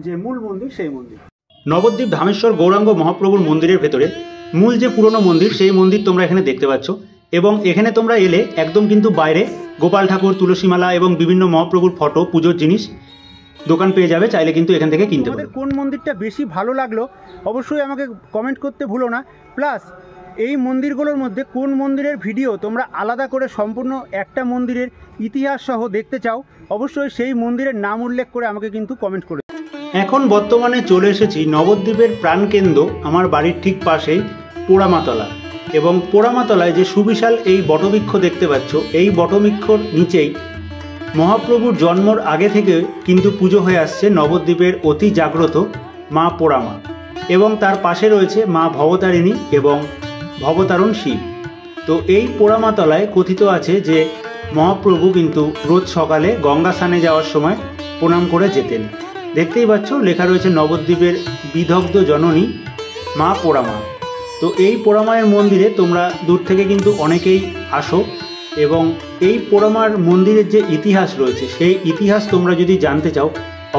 যে মূল মন্দির, সেই মন্দির। নবদ্বীপ ধামেশ্বর গৌরাঙ্গ মহাপ্রভুর মন্দিরের ভেতরে মূল যে পুরনো মন্দির, সেই মন্দির তোমরা এখানে দেখতে পাচ্ছ। এবং এখানে তোমরা এলে একদম কিন্তু বাইরে গোপাল ঠাকুর, তুলসীমালা এবং বিভিন্ন মহাপ্রভুর ফটো, পুজোর জিনিস দোকান পেয়ে যাবে, চাইলে কিন্তু এখান থেকে কিনতে পারো। কোন মন্দিরটা বেশি ভালো লাগলো অবশ্যই আমাকে কমেন্ট করতে ভুলো না। প্লাস এই মন্দিরগুলোর মধ্যে কোন মন্দিরের ভিডিও তোমরা আলাদা করে সম্পূর্ণ একটা মন্দিরের ইতিহাস সহ দেখতে চাও, অবশ্যই সেই মন্দিরের নাম উল্লেখ করে আমাকে কিন্তু কমেন্ট করে। এখন বর্তমানে চলে এসেছি নবদ্বীপের প্রাণকেন্দ্র, আমার বাড়ির ঠিক পাশেই পোড়ামাতলা। এবং পোড়ামাতলায় যে সুবিশাল এই বটবৃক্ষ দেখতে পাচ্ছ, এই বটবৃক্ষর নিচেই মহাপ্রভুর জন্মর আগে থেকে কিন্তু পুজো হয়ে আসছে নবদ্বীপের অতি জাগ্রত মা পোড়ামা। এবং তার পাশে রয়েছে মা ভবতারিণী এবং ভবতারণ শিব। তো এই পোড়ামাতলায় কথিত আছে যে মহাপ্রভু কিন্তু রোজ সকালে গঙ্গা স্নানে যাওয়ার সময় প্রণাম করে যেতেন। দেখতেই পাচ্ছ লেখা রয়েছে নবদ্বীপের বিদগ্ধ জননী মা পোড়ামা। তো এই পোড়ামায়ের মন্দিরে তোমরা দূর থেকে কিন্তু অনেকেই আসো, এবং এই পোড়ামার মন্দিরের যে ইতিহাস রয়েছে, সেই ইতিহাস তোমরা যদি জানতে চাও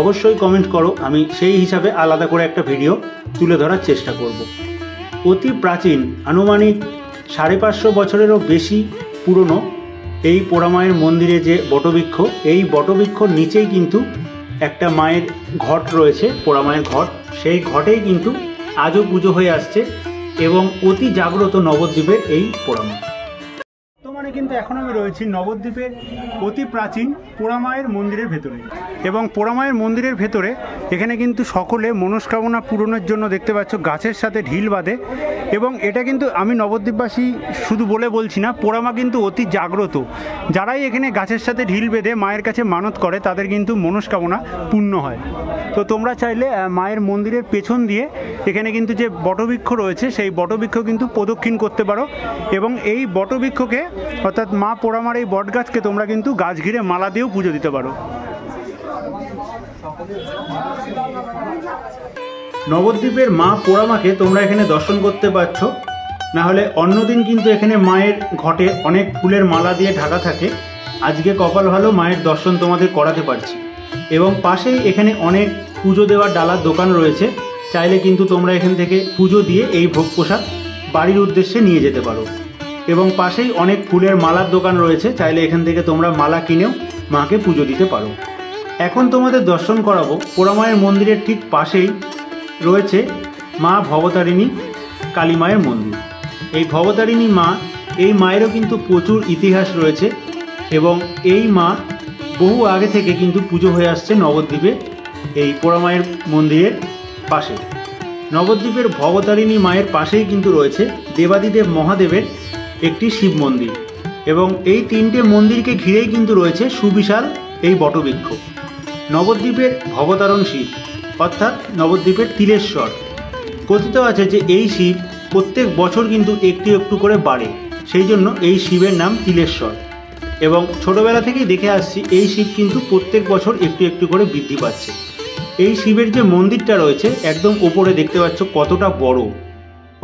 অবশ্যই কমেন্ট করো, আমি সেই হিসাবে আলাদা করে একটা ভিডিও তুলে ধরার চেষ্টা করব। অতি প্রাচীন, আনুমানিক 550 বছরেরও বেশি পুরনো এই পোড়ামায়ের মন্দিরে যে বটবৃক্ষ, এই বটবৃক্ষর নিচেই কিন্তু একটা মায়ের ঘট রয়েছে, পোড়ামায়ের ঘট। সেই ঘটেই কিন্তু আজও পুজো হয়ে আসছে এবং অতি জাগ্রত নবদ্বীপের এই পোড়ামা। কিন্তু এখন আমি রয়েছি নবদ্বীপের অতি প্রাচীন পোড়ামায়ের মন্দিরের ভেতরে, এবং পোড়ামায়ের মন্দিরের ভেতরে এখানে কিন্তু সকলে মনস্কামনা পূরণের জন্য দেখতে পাচ্ছ গাছের সাথে ঢিল বাঁধে। এবং এটা কিন্তু আমি নবদ্বীপবাসী শুধু বলছি না, পোড়ামা কিন্তু অতি জাগ্রত। যারাই এখানে গাছের সাথে ঢিল বেঁধে মায়ের কাছে মানত করে তাদের কিন্তু মনস্কামনা পূর্ণ হয়। তো তোমরা চাইলে মায়ের মন্দিরের পেছন দিয়ে এখানে কিন্তু যে বটবৃক্ষ রয়েছে সেই বটবৃক্ষ কিন্তু প্রদক্ষিণ করতে পারো, এবং এই বটবৃক্ষকে অর্থাৎ মা পোড়ামার এই বট গাছকে তোমরা কিন্তু গাছ ঘিরে মালা দিয়েও পুজো দিতে পারো। নবদ্বীপের মা পোড়ামাকে তোমরা এখানে দর্শন করতে পারছো, না হলে অন্যদিন কিন্তু এখানে মায়ের ঘটে অনেক ফুলের মালা দিয়ে ঢাকা থাকে। আজকে কপাল ভালো মায়ের দর্শন তোমাদের করাতে পারছি। এবং পাশেই এখানে অনেক পুজো দেওয়ার ডালার দোকান রয়েছে, চাইলে কিন্তু তোমরা এখান থেকে পুজো দিয়ে এই ভোগ প্রসাদ বাড়ির উদ্দেশ্যে নিয়ে যেতে পারো। এবং পাশেই অনেক ফুলের মালার দোকান রয়েছে, চাইলে এখান থেকে তোমরা মালা কিনেও মাকে পুজো দিতে পারো। এখন তোমাদের দর্শন করাবো পোড়ামায়ের মন্দিরের ঠিক পাশেই রয়েছে মা ভবতারিণী কালী মায়ের মন্দির। এই ভবতারিণী মা, এই মায়েরও কিন্তু প্রচুর ইতিহাস রয়েছে, এবং এই মা বহু আগে থেকে কিন্তু পুজো হয়ে আসছে নবদ্বীপে এই পোড়ামায়ের মন্দিরের পাশে। নবদ্বীপের ভবতারিণী মায়ের পাশেই কিন্তু রয়েছে দেবাদিদেব মহাদেবের একটি শিব মন্দির, এবং এই তিনটে মন্দিরকে ঘিরেই কিন্তু রয়েছে সুবিশাল এই বটবৃক্ষ। নবদ্বীপের ভবতারণ শিব অর্থাৎ নবদ্বীপের তিলেশ্বর। কথিত আছে যে এই শিব প্রত্যেক বছর কিন্তু একটু একটু করে বাড়ে, সেই জন্য এই শিবের নাম তিলেশ্বর। এবং ছোটবেলা থেকেই দেখে আসছি এই শিব কিন্তু প্রত্যেক বছর একটু একটু করে বৃদ্ধি পাচ্ছে। এই শিবের যে মন্দিরটা রয়েছে একদম ওপরে দেখতে পাচ্ছ কতটা বড়,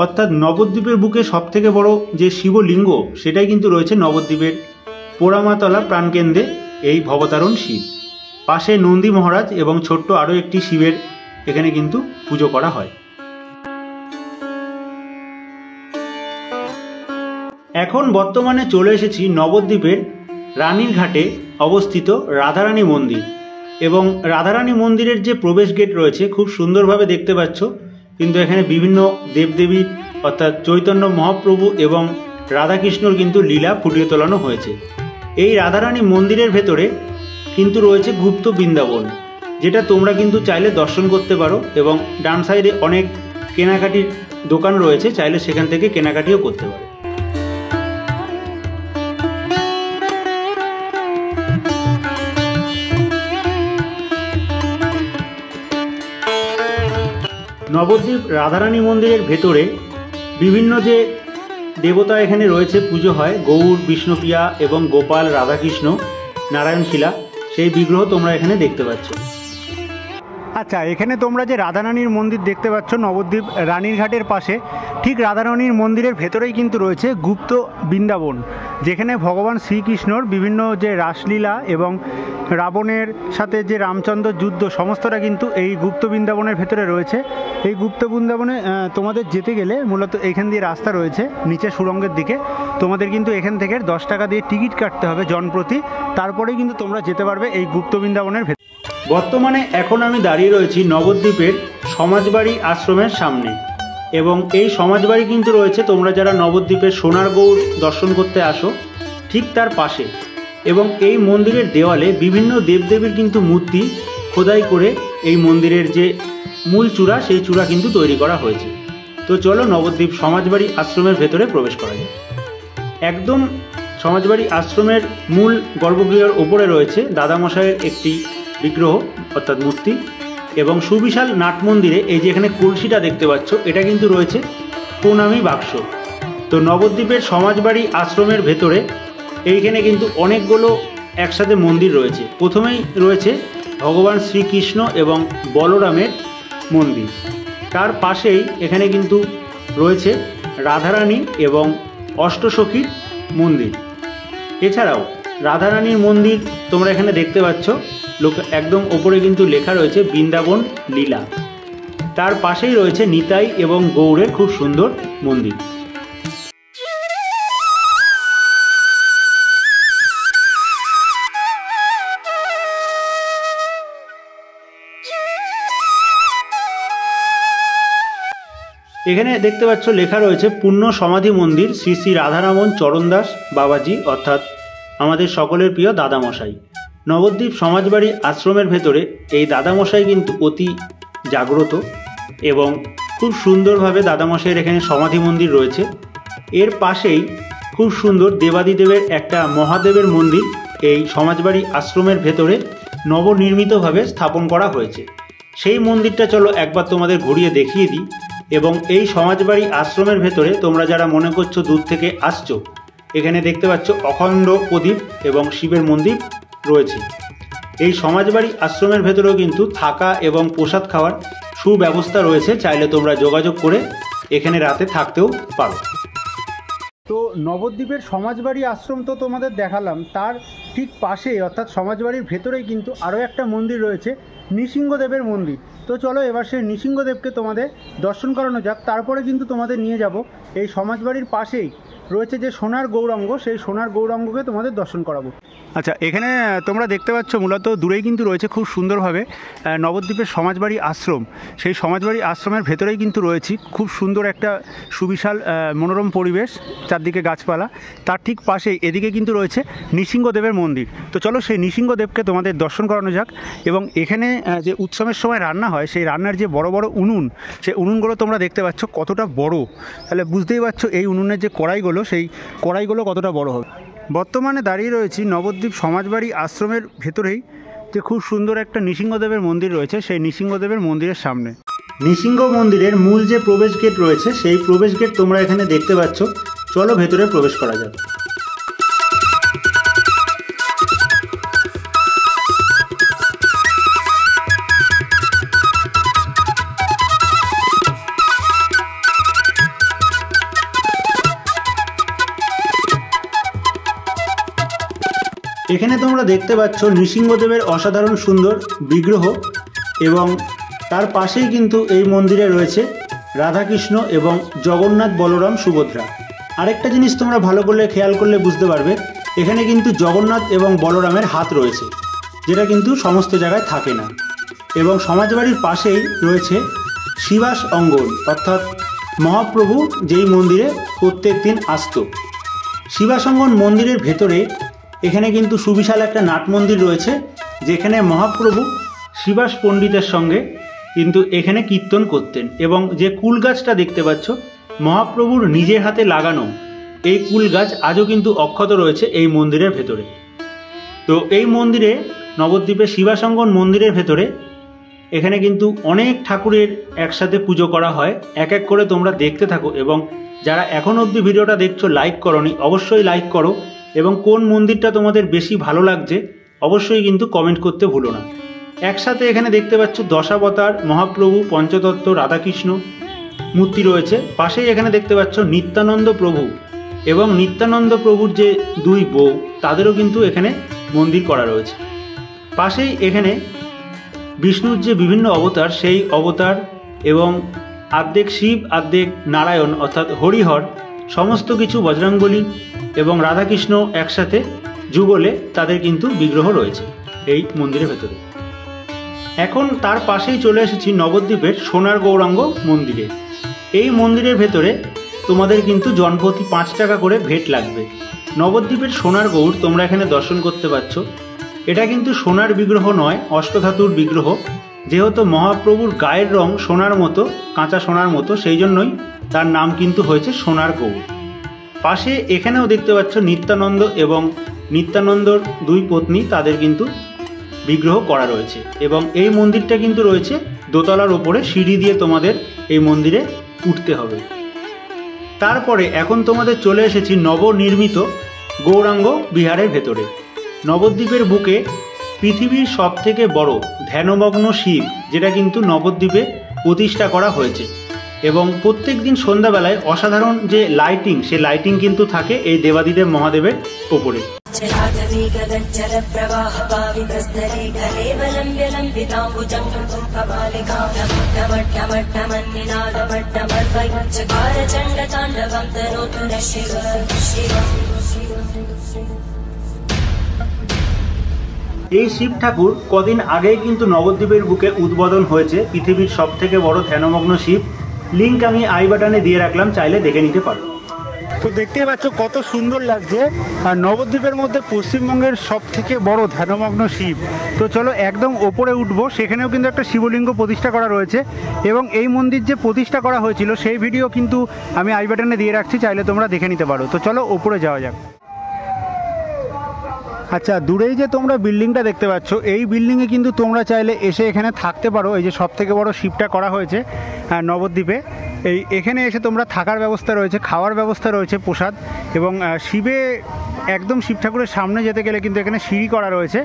অর্থাৎ নবদ্বীপের বুকে সবথেকে বড় যে শিবলিঙ্গ সেটাই কিন্তু রয়েছে নবদ্বীপের পোড়ামাতলা প্রাণকেন্দ্রে এই ভবতারণ শিব। পাশে নন্দী মহারাজ এবং ছোট্ট আরও একটি শিবের এখানে কিন্তু পুজো করা হয়। এখন বর্তমানে চলে এসেছি নবদ্বীপের রানীর ঘাটে অবস্থিত রাধারানী মন্দির, এবং রাধারানী মন্দিরের যে প্রবেশ গেট রয়েছে খুব সুন্দরভাবে দেখতে পাচ্ছ, কিন্তু এখানে বিভিন্ন দেবদেবীর অর্থাৎ চৈতন্য মহাপ্রভু এবং রাধাকৃষ্ণর কিন্তু লীলা ফুটিয়ে তোলানো হয়েছে। এই রাধারানী মন্দিরের ভেতরে কিন্তু রয়েছে গুপ্ত বৃন্দাবন, যেটা তোমরা কিন্তু চাইলে দর্শন করতে পারো, এবং ডান সাইডে অনেক কেনাকাটির দোকান রয়েছে, চাইলে সেখান থেকে কেনাকাটিও করতে পারো। নবদ্বীপ রাধারানী মন্দিরের ভেতরে বিভিন্ন যে দেবতা এখানে রয়েছে পুজো হয়, গৌর, বিষ্ণুপ্রিয়া এবং গোপাল, রাধাকৃষ্ণ, নারায়ণশিলা, সেই বিগ্রহ তোমরা এখানে দেখতে পাচ্ছ। আচ্ছা, এখানে তোমরা যে রাধারানীর মন্দির দেখতে পাচ্ছ নবদ্বীপ রানীর ঘাটের পাশে, ঠিক রাধারানীর মন্দিরের ভেতরেই কিন্তু রয়েছে গুপ্ত বৃন্দাবন, যেখানে ভগবান শ্রীকৃষ্ণর বিভিন্ন যে রাসলীলা এবং রাবণের সাথে যে রামচন্দ্র যুদ্ধ সমস্তটা কিন্তু এই গুপ্ত বৃন্দাবনের ভেতরে রয়েছে। এই গুপ্ত বৃন্দাবনে তোমাদের যেতে গেলে মূলত এখান দিয়ে রাস্তা রয়েছে নিচে সুড়ঙ্গের দিকে, তোমাদের কিন্তু এখান থেকে 10 টাকা দিয়ে টিকিট কাটতে হবে জনপ্রতি, তারপরেই কিন্তু তোমরা যেতে পারবে এই গুপ্ত বৃন্দাবনের ভেতরে। বর্তমানে এখন আমি দাঁড়িয়ে রয়েছি নবদ্বীপের সমাজবাড়ি আশ্রমের সামনে, এবং এই সমাজবাড়ি কিন্তু রয়েছে তোমরা যারা নবদ্বীপের সোনার গৌর দর্শন করতে আসো ঠিক তার পাশে। এবং এই মন্দিরের দেওয়ালে বিভিন্ন দেবদেবীর কিন্তু মূর্তি খোদাই করে এই মন্দিরের যে মূল চূড়া সেই চূড়া কিন্তু তৈরি করা হয়েছে। তো চলো নবদ্বীপ সমাজবাড়ি আশ্রমের ভেতরে প্রবেশ করা যায়। একদম সমাজবাড়ি আশ্রমের মূল গর্ভগৃহের ওপরে রয়েছে দাদামশাইয়ের একটি বিগ্রহ অর্থাৎ মূর্তি, এবং সুবিশাল নাট মন্দিরে এই যে এখানে কলসিটা দেখতে পাচ্ছ এটা কিন্তু রয়েছে প্রণামী বাক্স। তো নবদ্বীপের সমাজবাড়ি আশ্রমের ভেতরে এইখানে কিন্তু অনেকগুলো একসাথে মন্দির রয়েছে। প্রথমেই রয়েছে ভগবান শ্রীকৃষ্ণ এবং বলরামের মন্দির, তার পাশেই এখানে কিন্তু রয়েছে রাধারানী এবং অষ্টসখীর মন্দির। এছাড়াও রাধারানীর মন্দির তোমরা এখানে দেখতে পাচ্ছ, একদম ওপরে কিন্তু লেখা রয়েছে বৃন্দাবন লীলা। তার পাশেই রয়েছে নিতাই এবং গৌরের খুব সুন্দর মন্দির। এখানে দেখতে পাচ্ছ লেখা রয়েছে পূর্ণ সমাধি মন্দির শ্রী শ্রী রাধারমণ চরণদাস বাবাজি, অর্থাৎ আমাদের সকলের প্রিয় দাদামশাই। নবদ্বীপ সমাজবাড়ি আশ্রমের ভেতরে এই দাদামশাই কিন্তু অতি জাগ্রত এবং খুব সুন্দরভাবে দাদামশাইয়ের এখানে সমাধি মন্দির রয়েছে। এর পাশেই খুব সুন্দর দেবাদিদেবের একটা মহাদেবের মন্দির এই সমাজবাড়ি আশ্রমের ভেতরে নবনির্মিতভাবে স্থাপন করা হয়েছে। সেই মন্দিরটা চলো একবার তোমাদের ঘুরিয়ে দেখিয়ে দিই। এবং এই সমাজবাড়ি আশ্রমের ভেতরে তোমরা যারা মনে করছো দূর থেকে আসছো, এখানে দেখতে পাচ্ছ অখণ্ড প্রদীপ এবং শিবের মন্দির রয়েছে। এই সমাজবাড়ি আশ্রমের ভেতরেও কিন্তু থাকা এবং প্রসাদ খাওয়ার সুব্যবস্থা রয়েছে, চাইলে তোমরা যোগাযোগ করে এখানে রাতে থাকতেও পারো। তো নবদ্বীপের সমাজবাড়ি আশ্রম তো তোমাদের দেখালাম, তার ঠিক পাশেই অর্থাৎ সমাজবাড়ির ভেতরেই কিন্তু আরও একটা মন্দির রয়েছে, নৃসিংহদেবের মন্দির। তো চলো এবার সেই নৃসিংহদেবকে তোমাদের দর্শন করানো যাক। তারপরে কিন্তু তোমাদের নিয়ে যাব এই সমাজবাড়ির পাশেই রয়েছে যে সোনার গৌরাঙ্গ, সেই সোনার গৌরাঙ্গকে তোমাদের দর্শন করাবো। আচ্ছা, এখানে তোমরা দেখতে পাচ্ছ মূলত দূরেই কিন্তু রয়েছে খুব সুন্দরভাবে নবদ্বীপের সমাজবাড়ি আশ্রম। সেই সমাজবাড়ি আশ্রমের ভেতরেই কিন্তু রয়েছে খুব সুন্দর একটা সুবিশাল মনোরম পরিবেশ, চারদিকে গাছপালা। তার ঠিক পাশেই এদিকে কিন্তু রয়েছে নৃসিংহদেবের মন্দির। তো চলো সেই নৃসিংহদেবকে তোমাদের দর্শন করানো যাক। এবং এখানে যে উৎসবের সময় রান্না হয়, সেই রান্নার যে বড় বড় উনুন, সেই উনুনগুলো তোমরা দেখতে পাচ্ছ কতটা বড়। তাহলে বুঝতেই পারছো এই উনুনের যে কড়াইগুলো, সেই কড়াইগুলো কতটা বড় হবে। বর্তমানে দাঁড়িয়ে রয়েছি নবদ্বীপ সমাজবাড়ি আশ্রমের ভেতরেই যে খুব সুন্দর একটা নৃসিংহদেবের মন্দির রয়েছে, সেই নৃসিংহদেবের মন্দিরের সামনে। নৃসিংহ মন্দিরের মূল যে প্রবেশ গেট রয়েছে, সেই প্রবেশ গেট তোমরা এখানে দেখতে পাচ্ছ। চলো ভেতরে প্রবেশ করা যাক। এখানে তোমরা দেখতে পাচ্ছ নৃসিংহদেবের অসাধারণ সুন্দর বিগ্রহ এবং তার পাশেই কিন্তু এই মন্দিরে রয়েছে রাধাকৃষ্ণ এবং জগন্নাথ, বলরাম, সুভদ্রা। আরেকটা জিনিস তোমরা ভালো করে খেয়াল করলে বুঝতে পারবে, এখানে কিন্তু জগন্নাথ এবং বলরামের হাত রয়েছে, যেটা কিন্তু সমস্ত জায়গায় থাকে না। এবং সমাজবাড়ির পাশেই রয়েছে শিবাস অঙ্গন, অর্থাৎ মহাপ্রভু যেই মন্দিরে প্রত্যেক দিন আসত। শিবাস অঙ্গন মন্দিরের ভেতরে এখানে কিন্তু সুবিশাল একটা নাট মন্দির রয়েছে, যেখানে মহাপ্রভু শিবাস পণ্ডিতের সঙ্গে কিন্তু এখানে কীর্তন করতেন। এবং যে কুল গাছটা দেখতে পাচ্ছ মহাপ্রভুর নিজের হাতে লাগানো, এই কুল গাছ আজও কিন্তু অক্ষত রয়েছে এই মন্দিরের ভেতরে। তো এই মন্দিরে, নবদ্বীপের শিবাসঙ্গন মন্দিরের ভেতরে এখানে কিন্তু অনেক ঠাকুরের একসাথে পুজো করা হয়। এক এক করে তোমরা দেখতে থাকো। এবং যারা এখন অবধি ভিডিওটা দেখছো লাইক করোনি, অবশ্যই লাইক করো। এবং কোন মন্দিরটা তোমাদের বেশি ভালো লাগছে অবশ্যই কিন্তু কমেন্ট করতে ভুলো না। একসাথে এখানে দেখতে পাচ্ছ দশাবতার, মহাপ্রভু, পঞ্চতত্ত্ব, রাধাকৃষ্ণ মূর্তি রয়েছে। পাশেই এখানে দেখতে পাচ্ছ নিত্যানন্দ প্রভু এবং নিত্যানন্দ প্রভুর যে দুই বউ, তাদেরও কিন্তু এখানে মন্দির করা রয়েছে। পাশেই এখানে বিষ্ণুর যে বিভিন্ন অবতার, সেই অবতার এবং আর্ধেক শিব আর্ধেক নারায়ণ অর্থাৎ হরিহর, সমস্ত কিছু বজরঙ্গবলী এবং রাধাকৃষ্ণ একসাথে যুগলে তাদের কিন্তু বিগ্রহ রয়েছে এই মন্দিরের ভেতরে। এখন তার পাশেই চলে এসেছি নবদ্বীপের সোনার গৌরাঙ্গ মন্দিরে। এই মন্দিরের ভেতরে তোমাদের কিন্তু জনপ্রতি 5 টাকা করে ভেট লাগবে। নবদ্বীপের সোনার গৌর তোমরা এখানে দর্শন করতে পারছ। এটা কিন্তু সোনার বিগ্রহ নয়, অষ্টধাতুর বিগ্রহ। যেহেতু মহাপ্রভুর গায়ের রং সোনার মতো, কাঁচা সোনার মতো, সেই জন্যই তার নাম কিন্তু হয়েছে সোনার গৌর। পাশে এখানেও দেখতে পাচ্ছ নিত্যানন্দ এবং নিত্যানন্দর দুই পত্নী, তাদের কিন্তু বিগ্রহ করা রয়েছে। এবং এই মন্দিরটা কিন্তু রয়েছে দোতলার ওপরে, সিঁড়ি দিয়ে তোমাদের এই মন্দিরে উঠতে হবে। তারপরে এখন তোমাদের চলে এসেছি নবনির্মিত গৌরাঙ্গ বিহারের ভেতরে। নবদ্বীপের বুকে পৃথিবীর সবথেকে বড় ধ্যানমগ্ন শিব, যেটা কিন্তু নবদ্বীপে প্রতিষ্ঠা করা হয়েছে। এবং প্রত্যেক দিন সন্ধ্যাবেলায় অসাধারণ যে লাইটিং, সে লাইটিং কিন্তু থাকে এই দেবাদিদেব মহাদেবের ওপরে। এই শিব ঠাকুর কদিন আগেই কিন্তু নবদ্বীপের বুকে উদ্বোধন হয়েছে। পৃথিবীর সবথেকে বড় ধ্যানমগ্ন শিব লিঙ্ক আমি আই বাটনে দিয়ে রাখলাম, চাইলে দেখে নিতে পারো। তো দেখতেই পাচ্ছ কত সুন্দর লাগছে। আর নবদ্বীপের মধ্যে পশ্চিমবঙ্গের সব থেকে বড় ধ্যানমগ্ন শিব। তো চলো একদম ওপরে উঠবো, সেখানেও কিন্তু একটা শিবলিঙ্গ প্রতিষ্ঠা করা রয়েছে এবং এই মন্দির যে প্রতিষ্ঠা করা হয়েছিল সেই ভিডিও কিন্তু আমি আই বাটনে দিয়ে রাখছি, চাইলে তোমরা দেখে নিতে পারো। তো চলো ওপরে যাওয়া যাক। আচ্ছা, দূরেই যে তোমরা বিল্ডিংটা দেখতে পাচ্ছ, এই বিল্ডিংয়ে কিন্তু তোমরা চাইলে এসে এখানে থাকতে পারো। এই যে সব থেকে বড় শিবটা করা হয়েছে নবদ্বীপে, এখানে এসে তোমরা থাকার ব্যবস্থা রয়েছে, খাওয়ার ব্যবস্থা রয়েছে, প্রসাদ, এবং শিবে একদম শিব ঠাকুরের সামনে যেতে গেলে কিন্তু এখানে সিঁড়ি করা রয়েছে।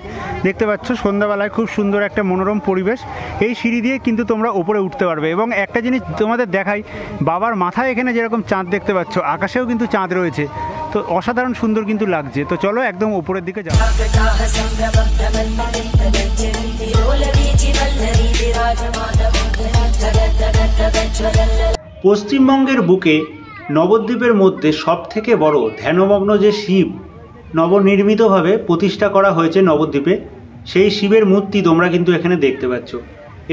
দেখতে পাচ্ছ সন্ধ্যাবেলায় খুব সুন্দর একটা মনোরম পরিবেশ। এই সিঁড়ি দিয়ে কিন্তু তোমরা উপরে উঠতে পারবে। এবং একটা জিনিস তোমাদের দেখাই, বাবার মাথায় এখানে যেরকম চাঁদ দেখতে পাচ্ছ, আকাশেও কিন্তু চাঁদ রয়েছে। তো অসাধারণ সুন্দর কিন্তু লাগছে। তো চলো একদম উপরের দিকে যাও। পশ্চিমবঙ্গের বুকে নবদ্বীপের মধ্যে সব থেকে বড় ধ্যানমগ্ন যে শিব নবনির্মিতভাবে প্রতিষ্ঠা করা হয়েছে নবদ্বীপে, সেই শিবের মূর্তি তোমরা কিন্তু এখানে দেখতে পাচ্ছ।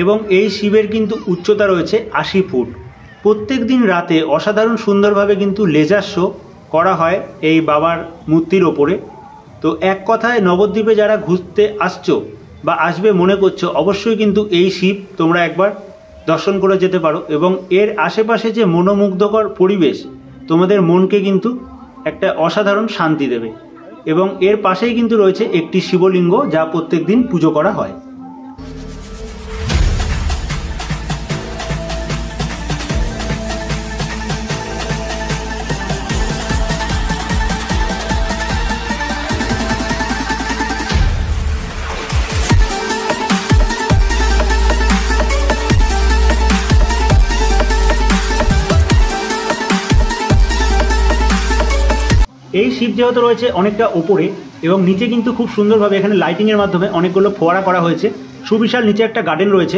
এবং এই শিবের কিন্তু উচ্চতা রয়েছে 80 ফুট। প্রত্যেক দিন রাতে অসাধারণ সুন্দরভাবে কিন্তু লেজার শো করা হয় এই বাবার মূর্তির ওপরে। তো এক কথায় নবদ্বীপে যারা ঘুরতে আসছো বা আসবে মনে করছো, অবশ্যই কিন্তু এই শিব তোমরা একবার দর্শন করে যেতে পারো। এবং এর আশেপাশে যে মনোমুগ্ধকর পরিবেশ তোমাদের মনকে কিন্তু একটা অসাধারণ শান্তি দেবে। এবং এর পাশেই কিন্তু রয়েছে একটি শিবলিঙ্গ, যা প্রত্যেক দিন পুজো করা হয়। এই শিব যেহেতু রয়েছে অনেকটা ওপরে এবং নিচে কিন্তু খুব সুন্দরভাবে এখানে লাইটিংয়ের মাধ্যমে অনেকগুলো ফোয়ারা করা হয়েছে। সুবিশাল নিচে একটা গার্ডেন রয়েছে।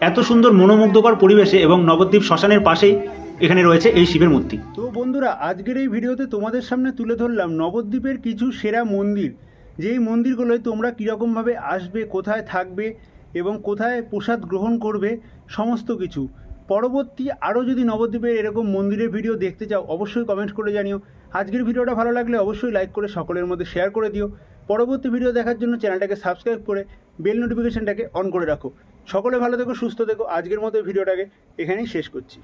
এত সুন্দর মনোমুগ্ধকর পরিবেশে এবং নবদ্বীপ শ্মশানের পাশেই এখানে রয়েছে এই শিবের মূর্তি। তো বন্ধুরা, আজকের এই ভিডিওতে তোমাদের সামনে তুলে ধরলাম নবদ্বীপের কিছু সেরা মন্দির, যেই মন্দিরগুলোয় তোমরা কীরকমভাবে আসবে, কোথায় থাকবে এবং কোথায় প্রসাদ গ্রহণ করবে, সমস্ত কিছু। পরবর্তী আরও যদি নবদ্বীপের এরকম মন্দিরের ভিডিও দেখতে চাও, অবশ্যই কমেন্ট করে জানিও। আজকের ভিডিওটা ভালো লাগলে অবশ্যই লাইক করে সকলের মধ্যে শেয়ার করে দিও। পরবর্তী ভিডিও দেখার জন্য চ্যানেলটাকে সাবস্ক্রাইব করে বেল নোটিফিকেশনটাকে অন করে রাখো। সকলে ভালো থেকো, সুস্থ থেকো। আজকের মতো ভিডিওটাকে এখানেই শেষ করছি।